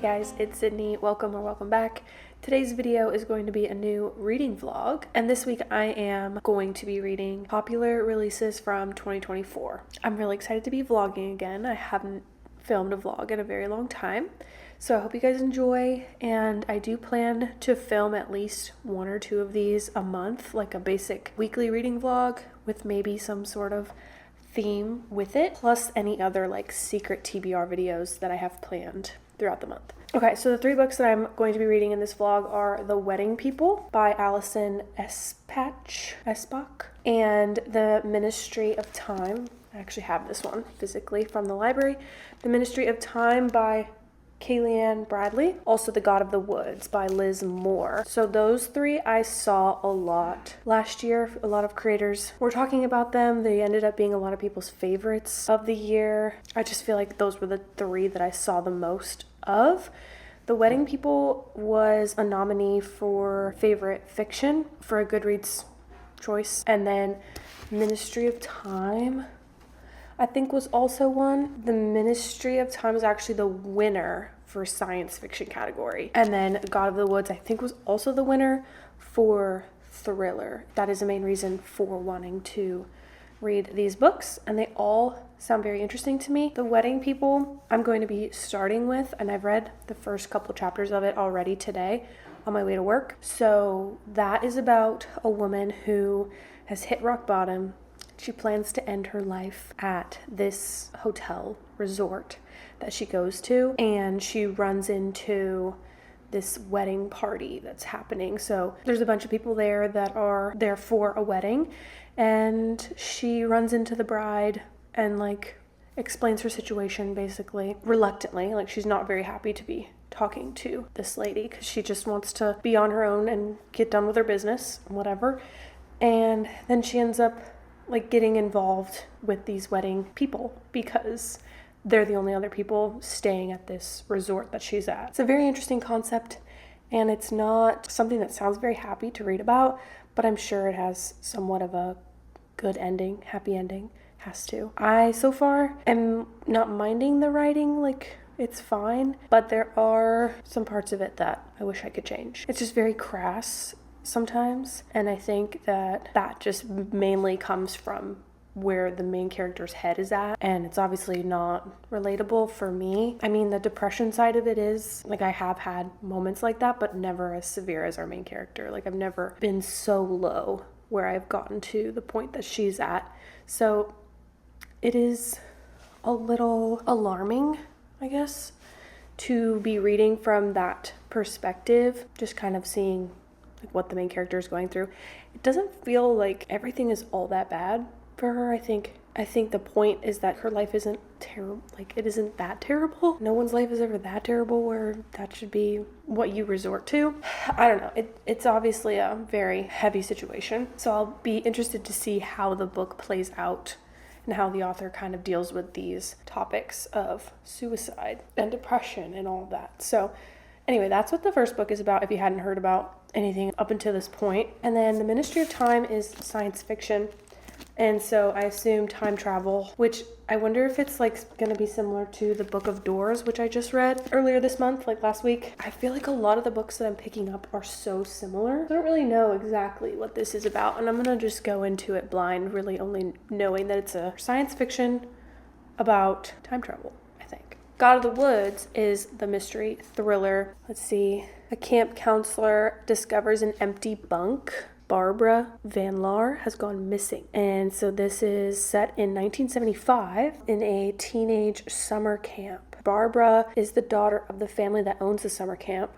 guys, it's Sydney. Welcome back. Today's video is going to be a new reading vlog, and this week I am going to be reading popular releases from 2024. I'm really excited to be vlogging again. I haven't filmed a vlog in a very long time, so I hope you guys enjoy, and I do plan to film at least one or two of these a month, like a basic weekly reading vlog with maybe some sort of theme with it, plus any other like secret TBR videos that I have planned throughout the month. Okay, so the three books that I'm going to be reading in this vlog are The Wedding People by Alison Espach, and The Ministry of Time. I actually have this one physically from the library. The Ministry of Time by Kayleigh Bradley. Also The God of the Woods by Liz Moore. So those three I saw a lot last year. A lot of creators were talking about them. They ended up being a lot of people's favorites of the year. I just feel like those were the three that I saw the most of. The Wedding People was a nominee for favorite fiction for a Goodreads choice. And then Ministry of Time, I think, was also one. The Ministry of Time was actually the winner for science fiction category. And then God of the Woods, I think, was also the winner for thriller. That is the main reason for wanting to read these books, and they all sound very interesting to me. The Wedding People I'm going to be starting with, and I've read the first couple chapters of it already today on my way to work. So that is about a woman who has hit rock bottom. She plans to end her life at this hotel resort that she goes to, and she runs into this wedding party that's happening. So there's a bunch of people there that are there for a wedding, and she runs into the bride and like explains her situation basically reluctantly. Like, she's not very happy to be talking to this lady because she just wants to be on her own and get done with her business, whatever. And then she ends up like getting involved with these wedding people because they're the only other people staying at this resort that she's at. It's a very interesting concept, and it's not something that sounds very happy to read about, but I'm sure it has somewhat of a good ending, happy ending. Has to. I so far am not minding the writing, like it's fine, but there are some parts of it that I wish I could change. It's just very crass sometimes, and I think that just mainly comes from where the main character's head is at, and it's obviously not relatable for me. I mean, the depression side of it is, like, I have had moments like that, but never as severe as our main character. Like, I've never been so low where I've gotten to the point that she's at. So it is a little alarming, I guess, to be reading from that perspective, just kind of seeing like what the main character is going through. It doesn't feel like everything is all that bad for her. I think the point is that her life isn't terrible. Like, it isn't that terrible. No one's life is ever that terrible where that should be what you resort to. I don't know. It's obviously a very heavy situation. So I'll be interested to see how the book plays out and how the author kind of deals with these topics of suicide and depression and all of that. So anyway, that's what the first book is about, if you hadn't heard about anything up until this point. And then The Ministry of Time is science fiction. And so I assume time travel, which I wonder if it's like going to be similar to The Book of Doors, which I just read earlier this month, like last week. I feel like a lot of the books that I'm picking up are so similar. I don't really know exactly what this is about, and I'm going to just go into it blind, really only knowing that it's a science fiction about time travel, I think. God of the Woods is the mystery thriller. Let's see. A camp counselor discovers an empty bunk. Barbara Van Laar has gone missing. And so this is set in 1975 in a teenage summer camp. Barbara is the daughter of the family that owns the summer camp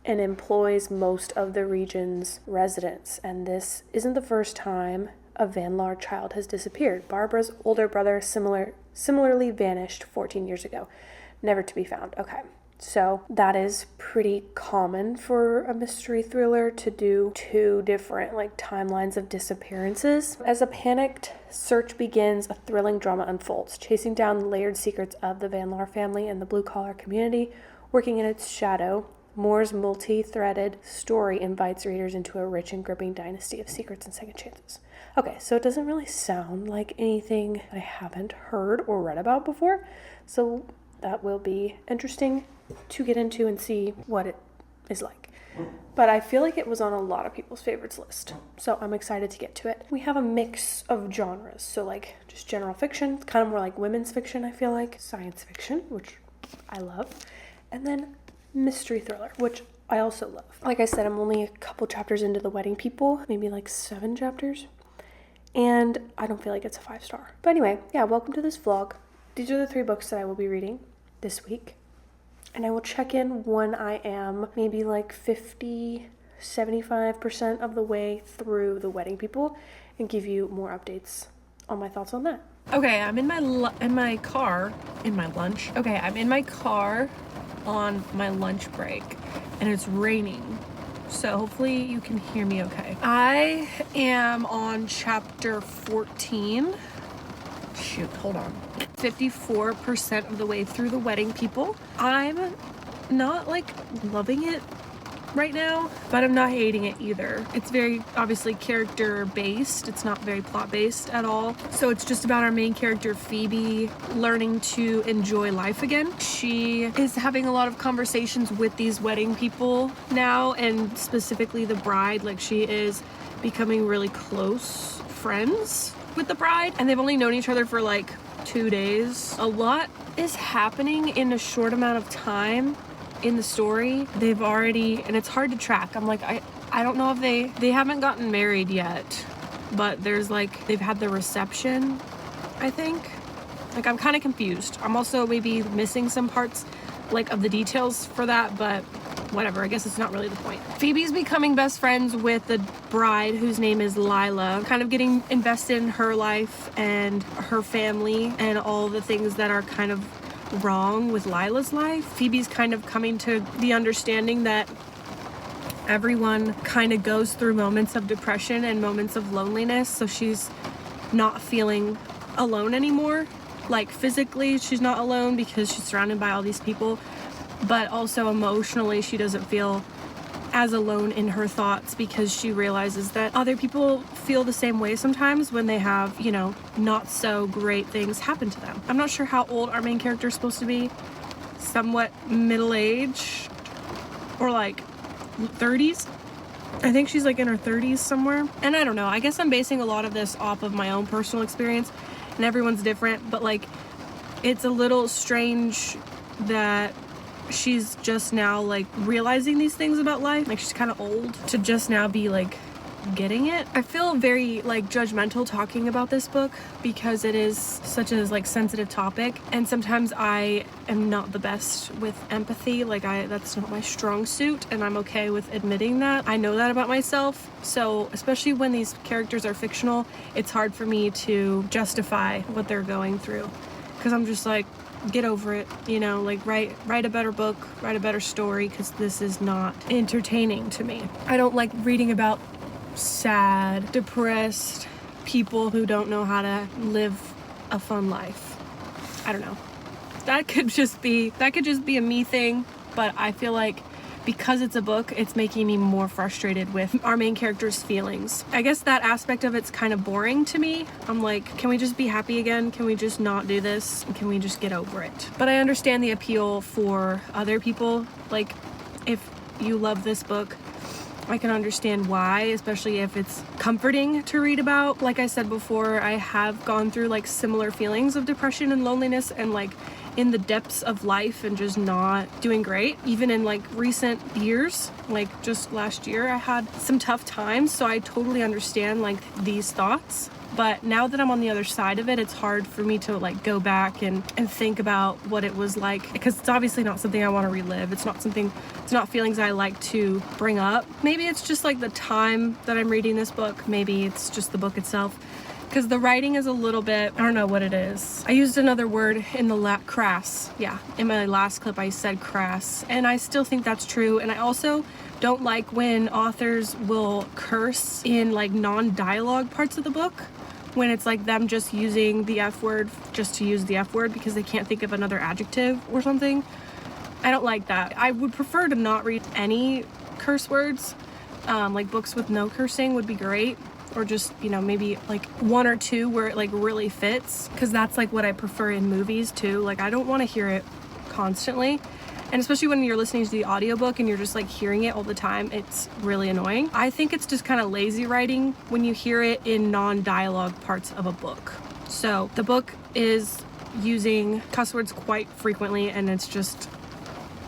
and employs most of the region's residents. And this isn't the first time a Van Laar child has disappeared. Barbara's older brother similarly vanished 14 years ago, never to be found. Okay. So that is pretty common for a mystery thriller to do two different like timelines of disappearances. As a panicked search begins, a thrilling drama unfolds, chasing down the layered secrets of the Van Laar family and the blue-collar community working in its shadow. Moore's multi-threaded story invites readers into a rich and gripping dynasty of secrets and second chances. Okay, so it doesn't really sound like anything I haven't heard or read about before, so that will be interesting to get into and see what it is like. But I feel like it was on a lot of people's favorites list, so I'm excited to get to it. We have a mix of genres, so like just general fiction, kind of more like women's fiction, I feel like, science fiction, which I love, and then mystery thriller, which I also love. Like I said, I'm only a couple chapters into The Wedding People, maybe like 7 chapters, and I don't feel like it's a 5-star. But anyway, yeah, welcome to this vlog. These are the 3 books that I will be reading this week. And I will check in when I am maybe like 75% of the way through The Wedding People and give you more updates on my thoughts on that. Okay, I'm in my car on my lunch break, and it's raining, so hopefully you can hear me okay. I am on chapter 14. Shoot, hold on. 54% of the way through The Wedding People. I'm not like loving it right now, but I'm not hating it either. It's very obviously character based. It's not very plot based at all. So it's just about our main character Phoebe learning to enjoy life again. She is having a lot of conversations with these wedding people now, and specifically the bride. Like, she is becoming really close friends with the bride, and they've only known each other for like 2 days. A lot is happening in a short amount of time in the story. They've already, and it's hard to track. I'm like, I don't know if they haven't gotten married yet, but there's like, they've had the reception, I think. Like, I'm kind of confused. I'm also maybe missing some parts like of the details for that, but whatever, I guess it's not really the point. Phoebe's becoming best friends with the bride, whose name is Lila, kind of getting invested in her life and her family and all the things that are kind of wrong with Lila's life. Phoebe's kind of coming to the understanding that everyone kind of goes through moments of depression and moments of loneliness, so she's not feeling alone anymore. Like, physically she's not alone because she's surrounded by all these people, but also emotionally she doesn't feel as alone in her thoughts because she realizes that other people feel the same way sometimes when they have, you know, not so great things happen to them. I'm not sure how old our main character is supposed to be. Somewhat middle-aged or like 30s. I think she's like in her 30s somewhere. And I don't know, I guess I'm basing a lot of this off of my own personal experience, and everyone's different, but like, it's a little strange that she's just now like realizing these things about life. Like, she's kind of old to just now be like getting it. I feel very like judgmental talking about this book because it is such a like sensitive topic, and sometimes I am not the best with empathy. Like, that's not my strong suit, and I'm okay with admitting that. I know that about myself. So especially when these characters are fictional, it's hard for me to justify what they're going through, because I'm just like, get over it, you know, like write a better book, write a better story, because this is not entertaining to me. I don't like reading about sad, depressed people who don't know how to live a fun life. I don't know. That could just be a me thing, but I feel like because it's a book, it's making me more frustrated with our main character's feelings. I guess that aspect of it's kind of boring to me. I'm like, can we just be happy again? Can we just not do this? Can we just get over it? But I understand the appeal for other people. Like, if you love this book, I can understand why, especially if it's comforting to read about. Like I said before, I have gone through like similar feelings of depression and loneliness and like in the depths of life and just not doing great. Even in like recent years, like just last year, I had some tough times, so I totally understand like these thoughts. But now that I'm on the other side of it, it's hard for me to like go back and think about what it was like, because it's obviously not something I want to relive. It's not feelings I like to bring up. Maybe it's just like the time that I'm reading this book. Maybe it's just the book itself, because the writing is a little bit, I don't know what it is. I used another word in the crass. Yeah, in my last clip I said crass, and I still think that's true. And I also don't like when authors will curse in like non-dialogue parts of the book, when it's like them just using the F word just to use the F word because they can't think of another adjective or something. I don't like that. I would prefer to not read any curse words. Like books with no cursing would be great, or just, you know, maybe like one or two where it like really fits, because that's like what I prefer in movies too. Like, I don't want to hear it constantly. And especially when you're listening to the audiobook and you're just like hearing it all the time, it's really annoying. I think it's just kind of lazy writing when you hear it in non-dialogue parts of a book. So the book is using cuss words quite frequently, and it's just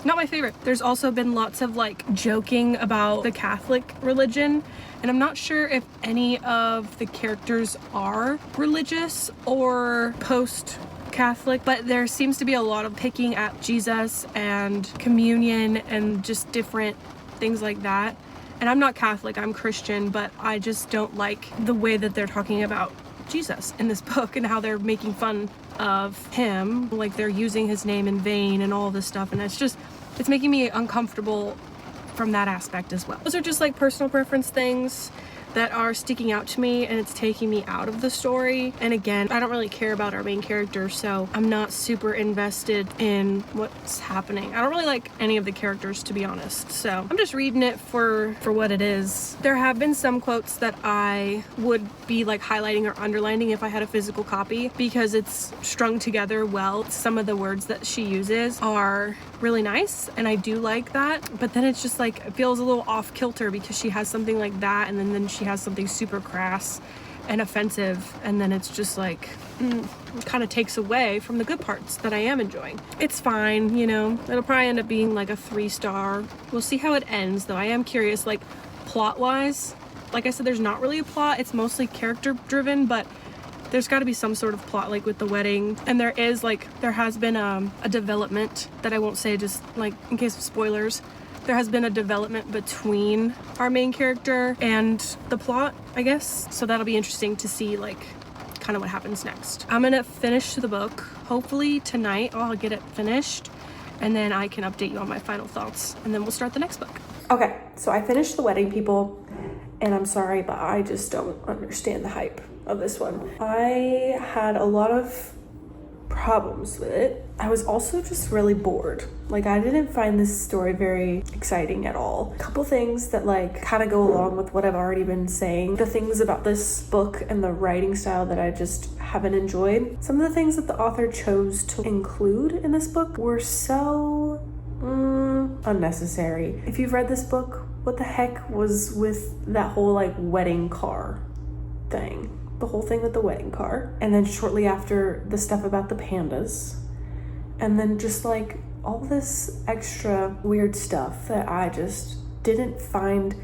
not my favorite. There's also been lots of like joking about the Catholic religion, and I'm not sure if any of the characters are religious or post-Catholic, but there seems to be a lot of picking at Jesus and communion and just different things like that. And I'm not Catholic, I'm Christian, but I just don't like the way that they're talking about Jesus in this book and how they're making fun of him, like they're using his name in vain and all this stuff, and it's making me uncomfortable from that aspect as well. Those are just like personal preference things that are sticking out to me, and it's taking me out of the story. And again, I don't really care about our main character, so I'm not super invested in what's happening. I don't really like any of the characters, to be honest, so I'm just reading it for what it is. There have been some quotes that I would be like highlighting or underlining if I had a physical copy, because it's strung together well. Some of the words that she uses are really nice, and I do like that, but then it's just like it feels a little off kilter because she has something like that, and then she has something super crass and offensive, and then it's just like it kind of takes away from the good parts that I am enjoying. It's fine, you know, it'll probably end up being like a 3-star. We'll see how it ends, though. I am curious, like plot wise. Like I said, there's not really a plot, it's mostly character driven, but there's got to be some sort of plot, like with the wedding. And there has been a development that I won't say, just like in case of spoilers. There has been a development between our main character and the plot, I guess. So that'll be interesting to see like kind of what happens next. I'm gonna finish the book. Hopefully tonight I'll get it finished, and then I can update you on my final thoughts, and then we'll start the next book. Okay, so I finished The Wedding, people, and I'm sorry, but I just don't understand the hype of this one. I had a lot of problems with it. I was also just really bored. Like, I didn't find this story very exciting at all. A couple things that like kind of go along with what I've already been saying. The things about this book and the writing style that I just haven't enjoyed. Some of the things that the author chose to include in this book were so unnecessary. If you've read this book, what the heck was with that whole like wedding car thing? The whole thing with the wedding car, and then shortly after the stuff about the pandas, and then just like all this extra weird stuff that I just didn't find.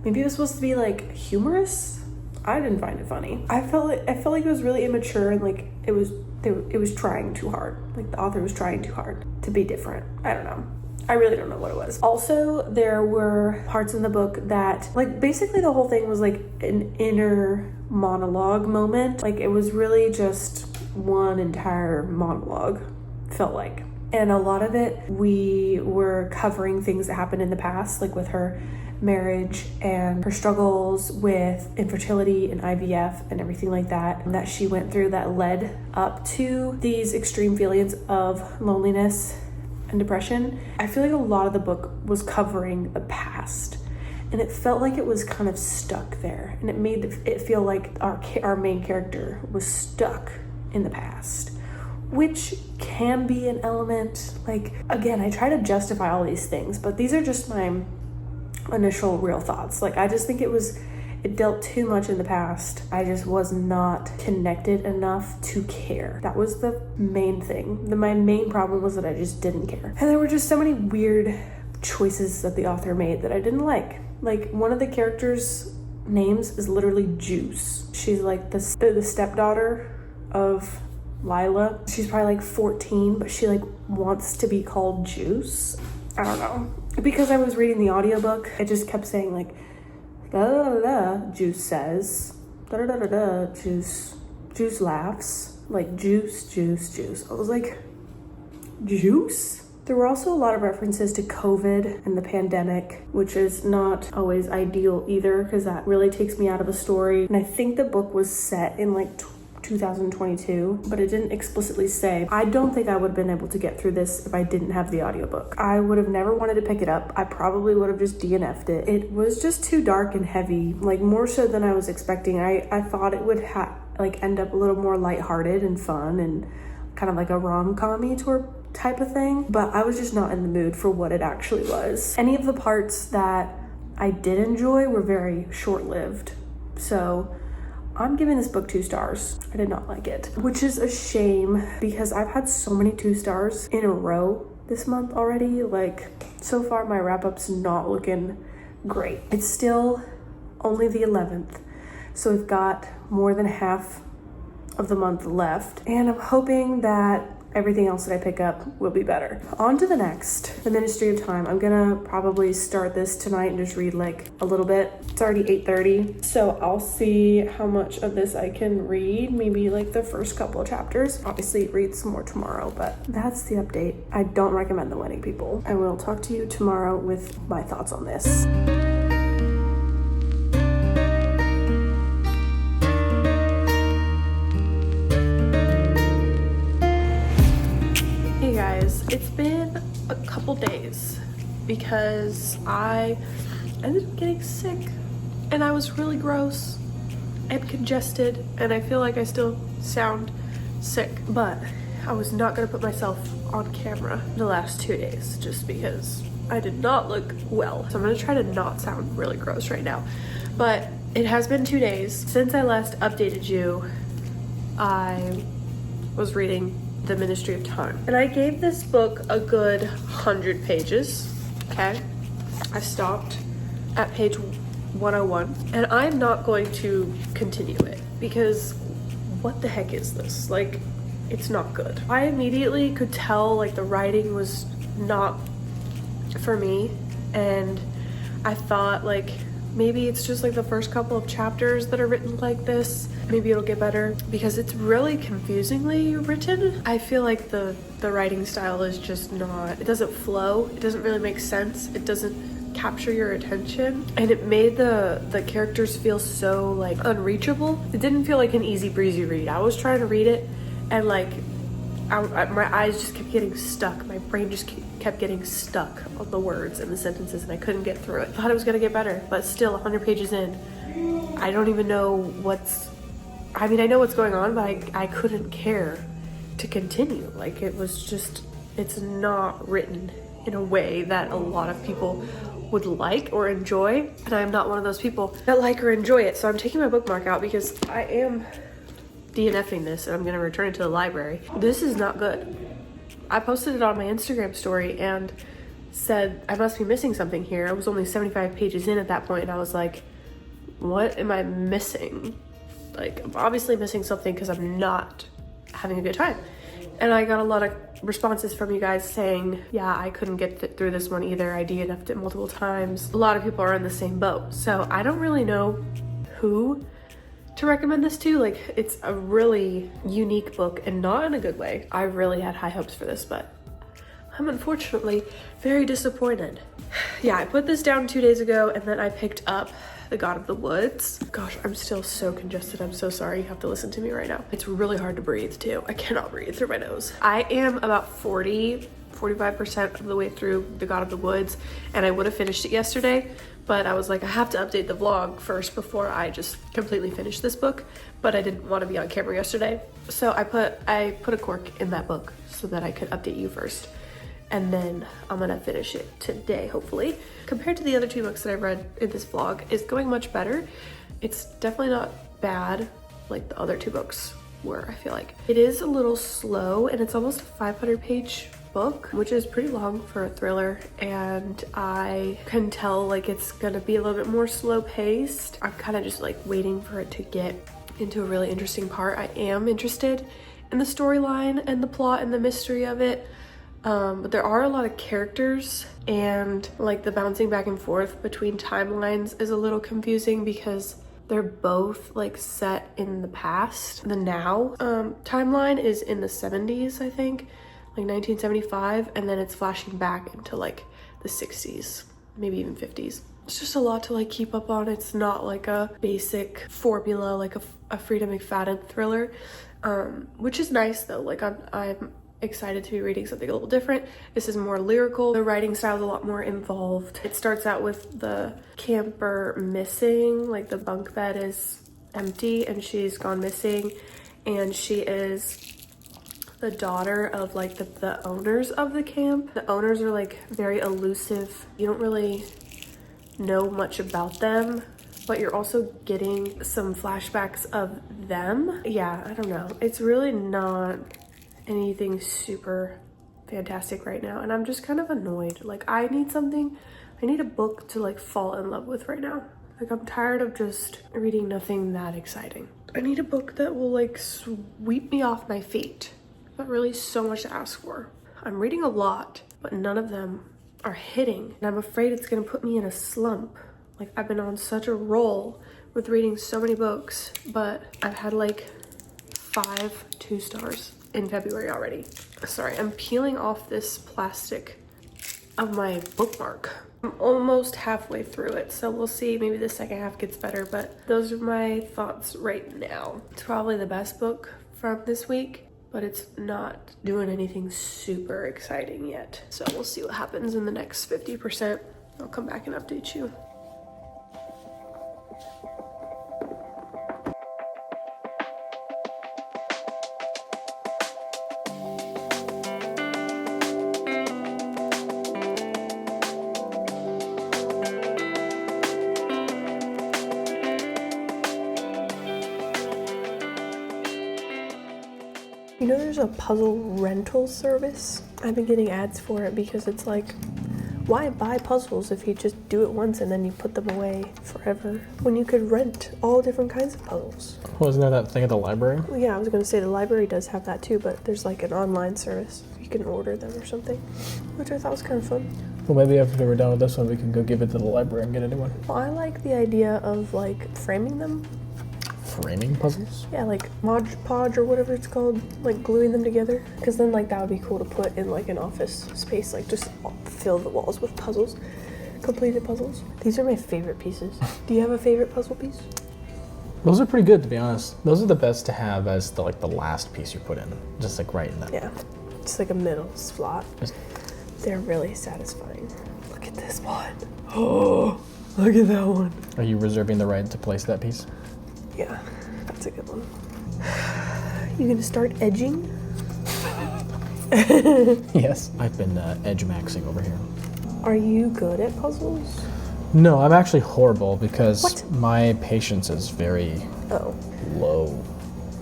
Maybe it was supposed to be like humorous. I didn't find it funny. I felt like it was really immature, and like it was trying too hard. Like the author was trying too hard to be different. I don't know. I really don't know what it was. Also, there were parts in the book that, like, basically the whole thing was like an inner monologue moment. Like, it was really just one entire monologue, felt like. And a lot of it, we were covering things that happened in the past, like with her marriage and her struggles with infertility and IVF and everything like that, and that she went through that led up to these extreme feelings of loneliness and depression. I feel like a lot of the book was covering the past, and it felt like it was kind of stuck there, and it made it feel like our main character was stuck in the past, which can be an element. Like, again, I try to justify all these things, but these are just my initial real thoughts. Like, I just think it dealt too much in the past. I just was not connected enough to care. That was the main thing. My main problem was that I just didn't care. And there were just so many weird choices that the author made that I didn't like. Like, one of the characters' names is literally Juice. She's like the stepdaughter of Lila. She's probably like 14, but she like wants to be called Juice. I don't know. Because I was reading the audiobook, it just kept saying like, da da da da, Juice says, da da da da da, Juice laughs, like juice. I was like, juice? There were also a lot of references to COVID and the pandemic, which is not always ideal either, because that really takes me out of a story. And I think the book was set in like 2022, but it didn't explicitly say. I don't think I would have been able to get through this if I didn't have the audiobook. I would have never wanted to pick it up. I probably would have just DNF'd it. It was just too dark and heavy, like more so than I was expecting. I thought it would end up a little more lighthearted and fun and kind of like a rom-com-y type of thing, but I was just not in the mood for what it actually was. Any of the parts that I did enjoy were very short-lived. So I'm giving this book 2 stars. I did not like it, which is a shame because I've had so many 2 stars in a row this month already. Like, so far my wrap-up's not looking great. It's still only the 11th, so we've got more than half of the month left, and I'm hoping that everything else that I pick up will be better. On to the next, The Ministry of Time. I'm gonna probably start this tonight and just read like a little bit. It's already 8:30, so I'll see how much of this I can read, maybe like the first couple of chapters. Obviously read some more tomorrow, but that's the update. I don't recommend The Wedding, people. I will talk to you tomorrow with my thoughts on this. It's been a couple days because I ended up getting sick and I was really gross and congested, and I feel like I still sound sick, but I was not gonna put myself on camera the last 2 days just because I did not look well. So I'm gonna try to not sound really gross right now, but it has been 2 days since I last updated you. I was reading The Ministry of Time, and I gave this book a good 100 pages. Okay, I stopped at page 101, and I'm not going to continue it because what the heck is this? Like, it's not good. I immediately could tell like the writing was not for me, and I thought like maybe it's just like the first couple of chapters that are written like this. Maybe it'll get better because it's really confusingly written. I feel like the writing style is just not, it doesn't flow. It doesn't really make sense. It doesn't capture your attention. And it made the characters feel so like unreachable. It didn't feel like an easy breezy read. I was trying to read it and like my eyes just kept getting stuck. My brain just kept getting stuck on the words and the sentences, and I couldn't get through it. I thought it was gonna get better, but still 100 pages in, I don't even know I mean, I know what's going on, but I couldn't care to continue. Like, it was just, it's not written in a way that a lot of people would like or enjoy, and I am not one of those people that like or enjoy it. So I'm taking my bookmark out because I am DNFing this and I'm gonna return it to the library. This is not good. I posted it on my Instagram story and said I must be missing something here. I was only 75 pages in at that point, and I was like, what am I missing? Like, I'm obviously missing something because I'm not having a good time. And I got a lot of responses from you guys saying, yeah, I couldn't get through this one either. I DNF'd it multiple times. A lot of people are in the same boat. So I don't really know who to recommend this to. Like, it's a really unique book and not in a good way. I really had high hopes for this, but I'm unfortunately very disappointed. Yeah, I put this down 2 days ago, and then I picked up The God of the Woods. Gosh, I'm still so congested. I'm so sorry you have to listen to me right now. It's really hard to breathe too. I cannot breathe through my nose. I am about 45% of the way through The God of the Woods, and I would have finished it yesterday, but I was like, I have to update the vlog first before I just completely finish this book, but I didn't want to be on camera yesterday. So I put a cork in that book so that I could update you first. And then I'm gonna finish it today, hopefully. Compared to the other 2 books that I've read in this vlog, it's going much better. It's definitely not bad like the other 2 books were, I feel like. It is a little slow, and it's almost a 500-page book, which is pretty long for a thriller, and I can tell like it's gonna be a little bit more slow-paced. I'm kind of just like waiting for it to get into a really interesting part. I am interested in the storyline and the plot and the mystery of it. But there are a lot of characters, and like the bouncing back and forth between timelines is a little confusing because they're both like set in the past. The now timeline is in the 70s, I think, like 1975, and then it's flashing back into like the 60s, maybe even 50s. It's just a lot to like keep up on. It's not like a basic formula like a Frida McFadden thriller, which is nice though. Like I'm excited to be reading something a little different. This is more lyrical. The writing style is a lot more involved. It starts out with the camper missing, like the bunk bed is empty and she's gone missing, and she is the daughter of like the owners of the camp. The owners are like very elusive. You don't really know much about them, but you're also getting some flashbacks of them. Yeah, I don't know. It's really not anything super fantastic right now, and I'm just kind of annoyed. Like, I need a book to like fall in love with right now. Like, I'm tired of just reading nothing that exciting. I need a book that will like sweep me off my feet. Not really so much to ask for. I'm reading a lot, but none of them are hitting, and I'm afraid it's gonna put me in a slump. Like, I've been on such a roll with reading so many books, but I've had like 5 2-stars in February already. Sorry, I'm peeling off this plastic of my bookmark. I'm almost halfway through it, so we'll see. Maybe the second half gets better, but those are my thoughts right now. It's probably the best book from this week, but it's not doing anything super exciting yet. So we'll see what happens in the next 50%. I'll come back and update you. You know, there's a puzzle rental service. I've been getting ads for it because it's like, why buy puzzles if you just do it once and then you put them away forever when you could rent all different kinds of puzzles? Wasn't there that thing at the library? Well, yeah, I was gonna say the library does have that too, but there's like an online service. You can order them or something, which I thought was kind of fun. Well, maybe after we're done with this one, we can go give it to the library and get a new one. Well, I like the idea of like framing them. Framing puzzles? Yeah, like Mod Podge or whatever it's called, like gluing them together. Because then like that would be cool to put in like an office space, like just fill the walls with puzzles, completed puzzles. These are my favorite pieces. Do you have a favorite puzzle piece? Those are pretty good, to be honest. Those are the best to have as the last piece you put in, just like right in that. Yeah, just like a middle slot. They're really satisfying. Look at this one. Oh, look at that one. Are you reserving the right to place that piece? Yeah, that's a good one. You gonna start edging? Yes. I've been edge maxing over here. Are you good at puzzles? No, I'm actually horrible because What? my patience is very low.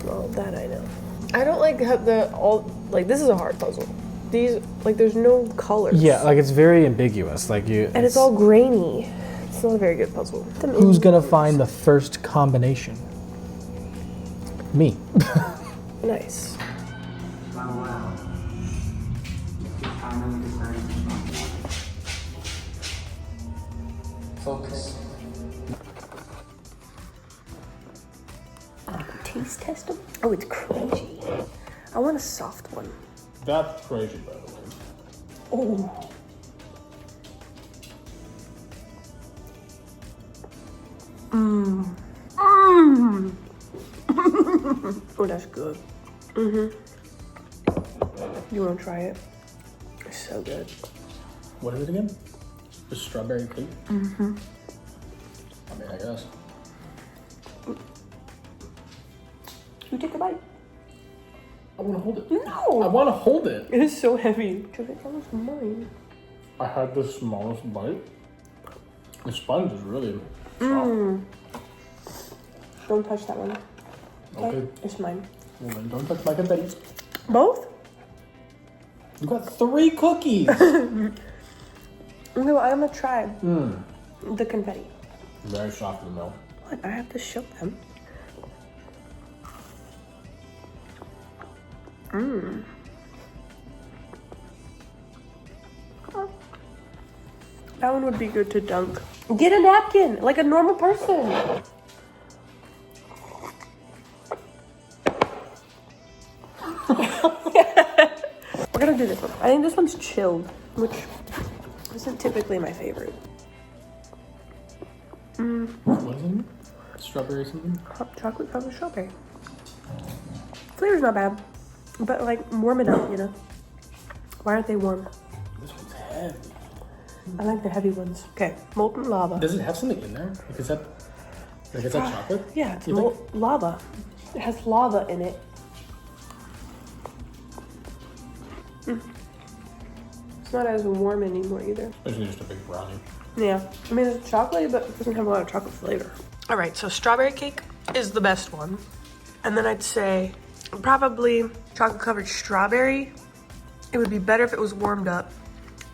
Well, that I know. I don't like have this is a hard puzzle. These, like, there's no colors. Yeah, like it's very ambiguous. Like And it's all grainy. It's not a very good puzzle. Who's gonna find the first combination? Me. Nice. Wow. Finally decided. Focus. Taste test them? Oh, it's crunchy. I want a soft one. That's crazy, by the way. Oh. Mmm. Mmm. Oh, that's good. Mm-hmm. You want to try it? It's so good. What is it again? The strawberry cake? Mm-hmm. I mean, I guess. You take a bite. I want to hold it. No! I want to hold it. It is so heavy. That was mine. I had the smallest bite. The sponge is really soft. Mmm. Don't touch that one. Okay. It's mine. Well, then don't touch my confetti. Both? You got 3 cookies. No, I'm gonna try the confetti. Very soft in the middle. What? I have to show them. Mmm. That one would be good to dunk. Get a napkin, like a normal person. We're gonna do this one. I think this one's chilled, which isn't typically my favorite. What is it? Strawberry something? Hot chocolate covered strawberry. Flavor's not bad, but like warm it up, you know? Why aren't they warm? This one's heavy. I like the heavy ones. Okay, molten lava. Does it have something in there? Like, is that chocolate? Yeah, it's You think? lava. It has lava in it. not as warm anymore either. Basically just a big brownie. Yeah, I mean it's chocolate, but it doesn't have a lot of chocolate flavor. All right, so strawberry cake is the best one. And then I'd say probably chocolate covered strawberry. It would be better if it was warmed up.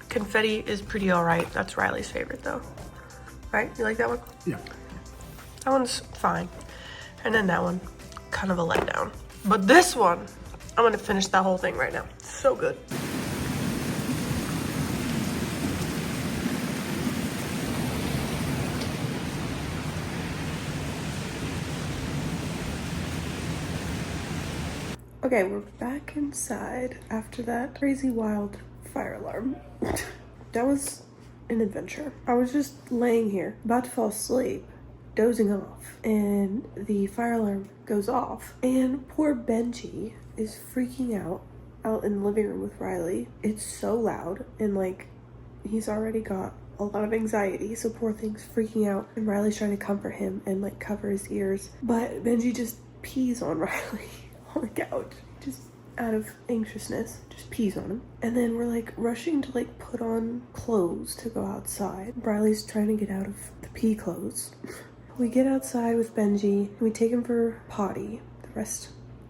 Confetti is pretty all right. That's Riley's favorite though. Right, you like that one? Yeah. That one's fine. And then that one, kind of a letdown. But this one, I'm gonna finish that whole thing right now. So good. Okay, we're back inside after that crazy wild fire alarm. That was an adventure. I was just laying here, about to fall asleep, dozing off, and the fire alarm goes off. And poor Benji is freaking out in the living room with Riley. It's so loud, and like, he's already got a lot of anxiety, so poor thing's freaking out. And Riley's trying to comfort him and like cover his ears. But Benji just pees on Riley on the couch, just out of anxiousness, just pees on him. And then we're like rushing to like put on clothes to go outside. Riley's trying to get out of the pee clothes. We get outside with Benji and we take him for potty. The rest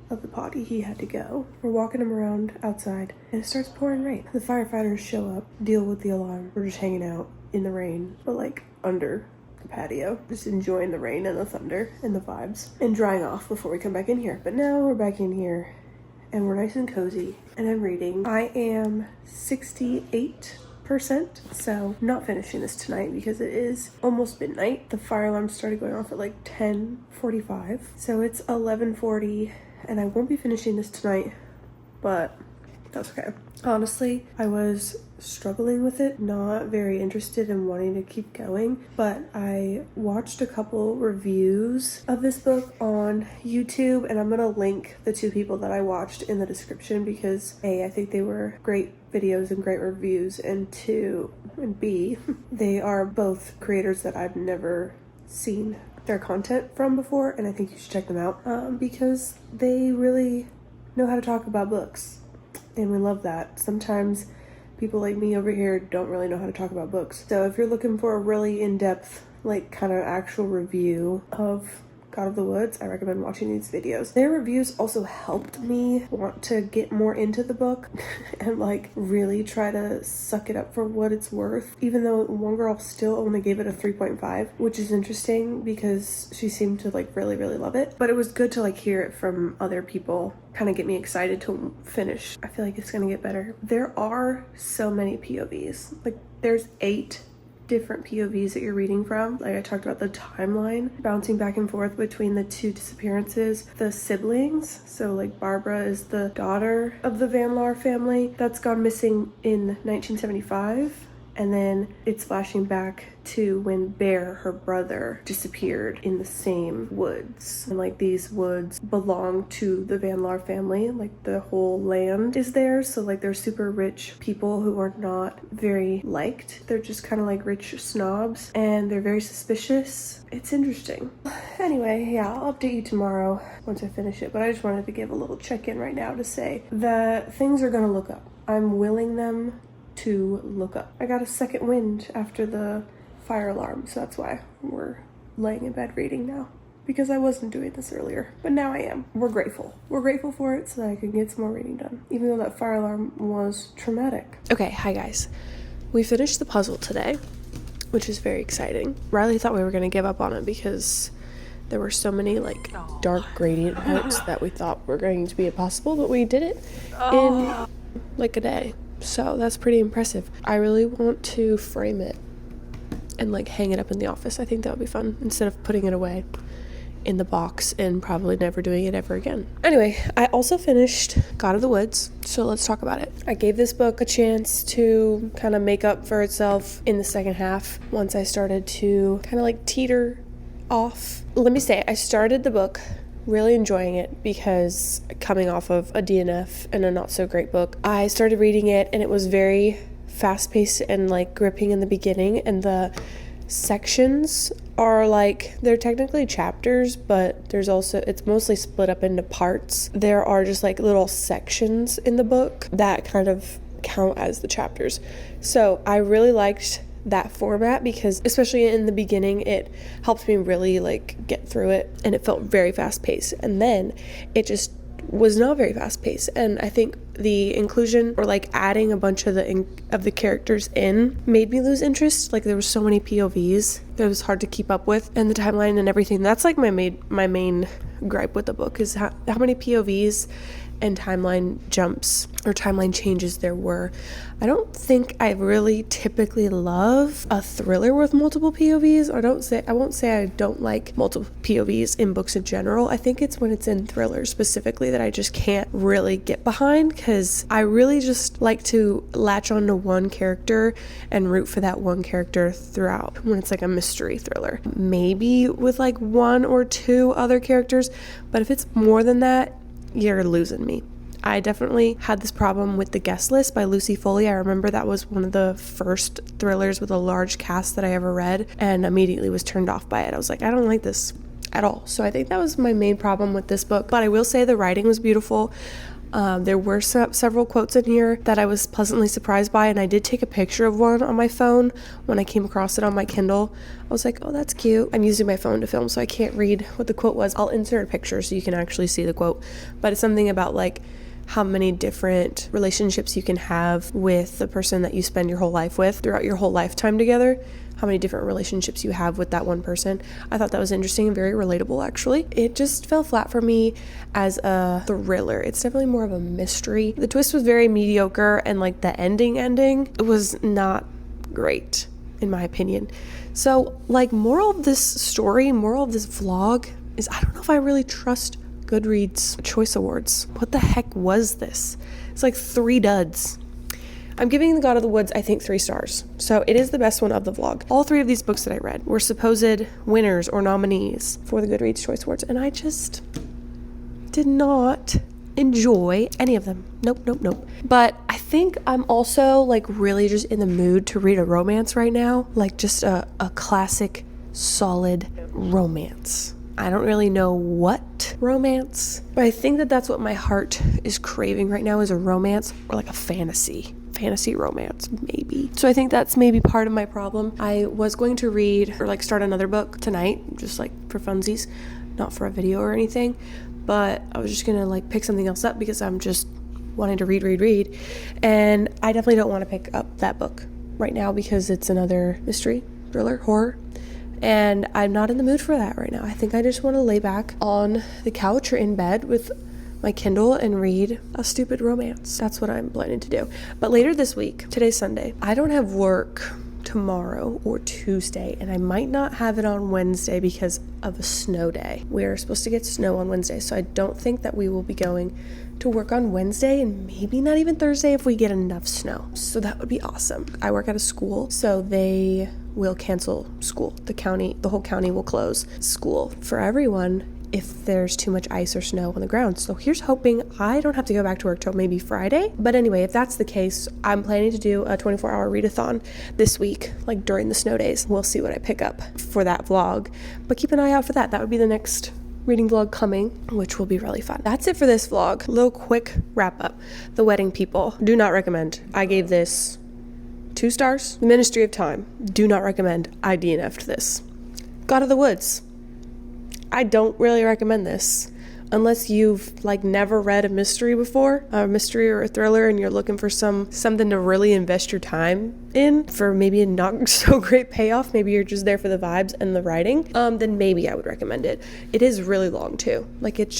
of the potty he had to go. We're walking him around outside and it starts pouring rain. The firefighters show up, deal with the alarm. We're just hanging out in the rain, but like under the patio, just enjoying the rain and the thunder and the vibes and drying off before we come back in here. But now we're back in here and we're nice and cozy and I'm reading. I am 68%, so not finishing this tonight because it is almost midnight. The fire alarm started going off at like 10:45, so it's 11:40 and I won't be finishing this tonight, but that's okay. Honestly, I was struggling with it, not very interested in wanting to keep going, but I watched a couple reviews of this book on YouTube, and I'm gonna link the two people that I watched in the description because A, I think they were great videos and great reviews, and B, they are both creators that I've never seen their content from before, and I think you should check them out because they really know how to talk about books. And we love that. Sometimes people like me over here don't really know how to talk about books. So if you're looking for a really in-depth, like kind of actual review of God of the Woods, I recommend watching these videos. Their reviews also helped me want to get more into the book and like really try to suck it up for what it's worth. Even though one girl still only gave it a 3.5, which is interesting because she seemed to like really love it. But it was good to like hear it from other people, kind of get me excited to finish. I feel like it's gonna get better. There are so many POVs. Like there's 8 different POVs that you're reading from. Like I talked about the timeline bouncing back and forth between the 2 disappearances, the siblings. So like Barbara is the daughter of the Van Laar family that's gone missing in 1975. And then it's flashing back to when Bear, her brother, disappeared in the same woods. And like these woods belong to the Van Laar family. Like the whole land is theirs. So like they're super rich people who are not very liked. They're just kind of like rich snobs and they're very suspicious. It's interesting. Anyway, yeah, I'll update you tomorrow once I finish it. But I just wanted to give a little check-in right now to say that things are gonna look up. I'm willing them to look up. I got a second wind after the fire alarm, so that's why we're laying in bed reading now, because I wasn't doing this earlier, but now I am. We're grateful for it so that I can get some more reading done, even though that fire alarm was traumatic. Okay, hi guys, we finished the puzzle today, which is very exciting. Riley thought we were going to give up on it because there were so many like dark gradient parts that we thought were going to be impossible, but we did it in like a day. So that's pretty impressive. I really want to frame it and like hang it up in the office. I think that would be fun instead of putting it away in the box and probably never doing it ever again. Anyway, I also finished God of the Woods, so let's talk about it. I gave this book a chance to kind of make up for itself in the second half once I started to kind of like teeter off. Let me say, I started the book really enjoying it because coming off of a DNF and a not so great book, I started reading it and it was very fast-paced and like gripping in the beginning, and the sections are like, they're technically chapters, but there's also, it's mostly split up into parts. There are just like little sections in the book that kind of count as the chapters. So I really liked that format because especially in the beginning it helped me really like get through it, and it felt very fast paced, and then it just was not very fast paced. And I think the inclusion or like adding a bunch of the characters in made me lose interest. Like there were so many POVs that it was hard to keep up with, and the timeline and everything. That's like my main gripe with the book is how many POVs and timeline jumps or timeline changes there were. I don't think I really typically love a thriller with multiple POVs. I won't say I don't like multiple POVs in books in general. I think it's when it's in thrillers specifically that I just can't really get behind, because I really just like to latch on to one character and root for that one character throughout when it's like a mystery thriller. Maybe with like one or two other characters, but if it's more than that, you're losing me. I definitely had this problem with The Guest List by Lucy Foley. I remember that was one of the first thrillers with a large cast that I ever read, and immediately was turned off by it. I was like, I don't like this at all. So I think that was my main problem with this book. But I will say the writing was beautiful. There were several quotes in here that I was pleasantly surprised by, and I did take a picture of one on my phone when I came across it on my Kindle. I was like, oh, that's cute. I'm using my phone to film, so I can't read what the quote was. I'll insert a picture so you can actually see the quote. But it's something about like how many different relationships you can have with the person that you spend your whole life with throughout your whole lifetime together. How many different relationships you have with that one person. I thought that was interesting and very relatable, actually. It just fell flat for me as a thriller. It's definitely more of a mystery. The twist was very mediocre, and like the ending was not great, in my opinion. So like moral of this vlog is I don't know if I really trust Goodreads Choice Awards. What the heck was this? It's like 3 duds. I'm giving The God of the Woods, I think, 3 stars. So it is the best one of the vlog. All 3 of these books that I read were supposed winners or nominees for the Goodreads Choice Awards, and I just did not enjoy any of them. Nope. But I think I'm also like really just in the mood to read a romance right now, like just a classic, solid romance. I don't really know what romance, but I think that that's what my heart is craving right now, is a romance or like a fantasy romance, maybe. So I think that's maybe part of my problem. I was going to read or like start another book tonight, just like for funsies, not for a video or anything, but I was just gonna like pick something else up because I'm just wanting to read, and I definitely don't want to pick up that book right now because it's another mystery, thriller, horror, and I'm not in the mood for that right now. I think I just want to lay back on the couch or in bed with my Kindle and read a stupid romance. That's what I'm planning to do. But later this week, today's Sunday, I don't have work tomorrow or Tuesday, and I might not have it on Wednesday because of a snow day. We're supposed to get snow on Wednesday, so I don't think that we will be going to work on Wednesday, and maybe not even Thursday if we get enough snow. So that would be awesome. I work at a school, so they will cancel school. The whole county will close school for everyone if there's too much ice or snow on the ground. So here's hoping I don't have to go back to work till maybe Friday. But anyway, if that's the case, I'm planning to do a 24-hour readathon this week, like during the snow days. We'll see what I pick up for that vlog, but keep an eye out for that. That would be the next reading vlog coming, which will be really fun. That's it for this vlog. A little quick wrap up. The Wedding People. Do not recommend. I gave this 2 stars. The Ministry of Time. Do not recommend. I DNF'd this. God of the Woods. I don't really recommend this unless you've like never read a mystery before, a mystery or a thriller, and you're looking for something to really invest your time in for maybe a not so great payoff. Maybe you're just there for the vibes and the writing. Then maybe I would recommend it. It is really long too. Like it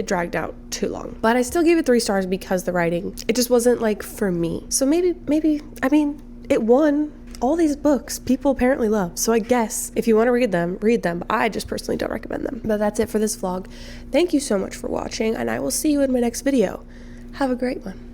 dragged out too long. But I still gave it 3 stars because the writing, it just wasn't like for me. So maybe I mean, it won. All these books people apparently love. So I guess if you want to read them, but I just personally don't recommend them. But that's it for this vlog. Thank you so much for watching, and I will see you in my next video. Have a great one.